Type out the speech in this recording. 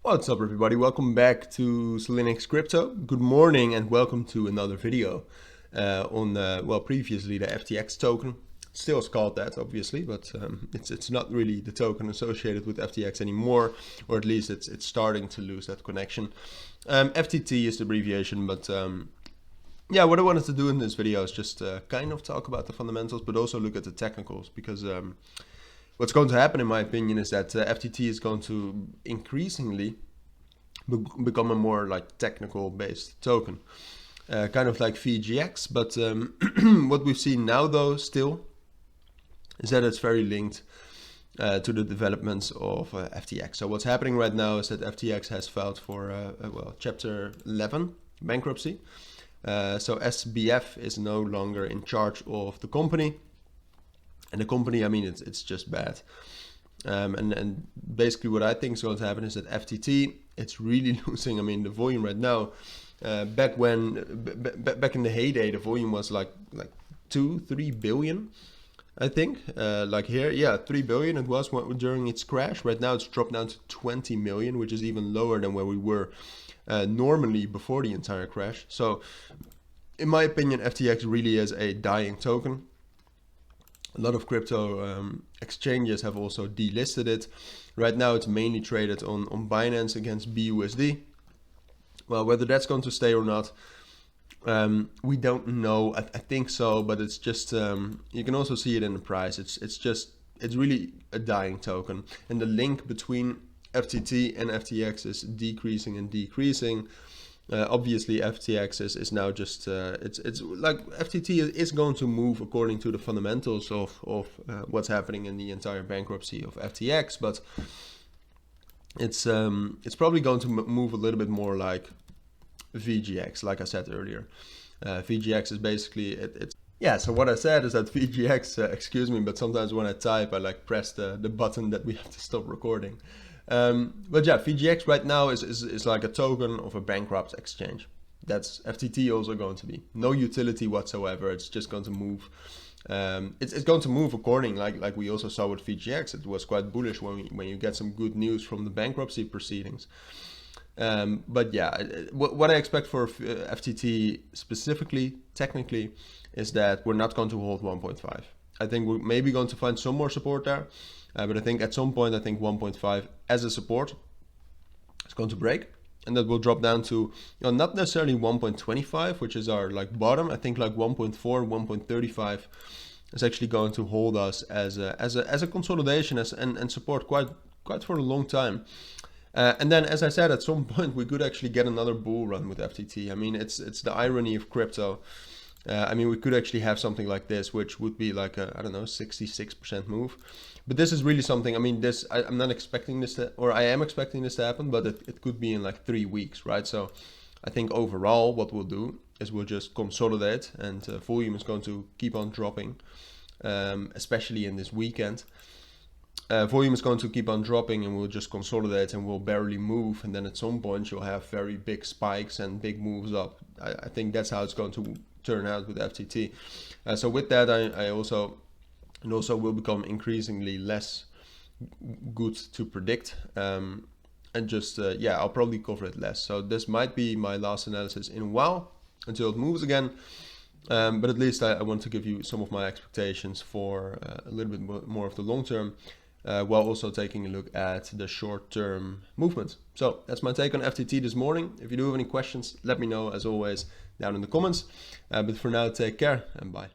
What's up everybody, welcome back to Cilinix Crypto. Good morning and welcome to another video on previously the FTX token. Still is called that obviously, but it's not really the token associated with FTX anymore, or at least it's starting to lose that connection. FTT is the abbreviation, but yeah, what I wanted to do in this video is just kind of talk about the fundamentals, but also look at the technicals, because what's going to happen, in my opinion, is that FTT is going to increasingly become a more like technical based token, kind of like BingX. But what we've seen now, though, still is that it's very linked to the developments of FTX. So what's happening right now is that FTX has filed for Chapter 11 bankruptcy. So SBF is no longer in charge of the company. And the company, I mean, it's just bad. And basically what I think is going to happen is that FTT, it's really losing. I mean, the volume right now, back in the heyday, the volume was like 2-3 billion, I think. Like here, yeah, 3 billion it was during its crash. Right now it's dropped down to 20 million, which is even lower than where we were normally before the entire crash. So in my opinion, FTX really is a dying token. A lot of crypto exchanges have also delisted it. Right now it's mainly traded on Binance against BUSD. Well, whether that's going to stay or not, we don't know. I think so, but it's just, you can also see it in the price. It's really a dying token. And the link between FTT and FTX is decreasing and decreasing. Obviously FTX is now just it's like FTT is going to move according to the fundamentals of what's happening in the entire bankruptcy of FTX, but it's probably going to move a little bit more like BingX, like I said earlier. BingX is basically it's yeah. So what I said is that BingX, excuse me, but sometimes when I type I like press the button that we have to stop recording. But yeah, BingX right now is like a token of a bankrupt exchange. That's FTT also going to be. No utility whatsoever. It's just going to move. It's going to move according, like we also saw with BingX. It was quite bullish when you get some good news from the bankruptcy proceedings. But yeah, what I expect for FTT specifically, technically, is that we're not going to hold 1.5. I think we're maybe going to find some more support there. But I think at some point, I think 1.5 as a support is going to break, and that will drop down to, not necessarily 1.25, which is our like bottom. I think like 1.4, 1.35 is actually going to hold us as a consolidation and support quite for a long time. And then, as I said, at some point we could actually get another bull run with FTT. I mean, it's the irony of crypto. I mean, we could actually have something like this, which would be like a, I don't know, 66% move. But this is really something, I mean, I'm not expecting this to, or I am expecting this to happen, but it could be in like 3 weeks, right? So I think overall what we'll do is we'll just consolidate, and volume is going to keep on dropping, especially in this weekend. Volume is going to keep on dropping, and we'll just consolidate and we'll barely move. And then at some point you'll have very big spikes and big moves up. I think that's how it's going to turn out with FTT. So with that, I also will become increasingly less good to predict, and just yeah, I'll probably cover it less. So this might be my last analysis in a while until it moves again, but at least I want to give you some of my expectations for a little bit more of the long term, while also taking a look at the short-term movement. So that's my take on FTT this morning. If you do have any questions, let me know as always down in the comments. But for now, take care and bye.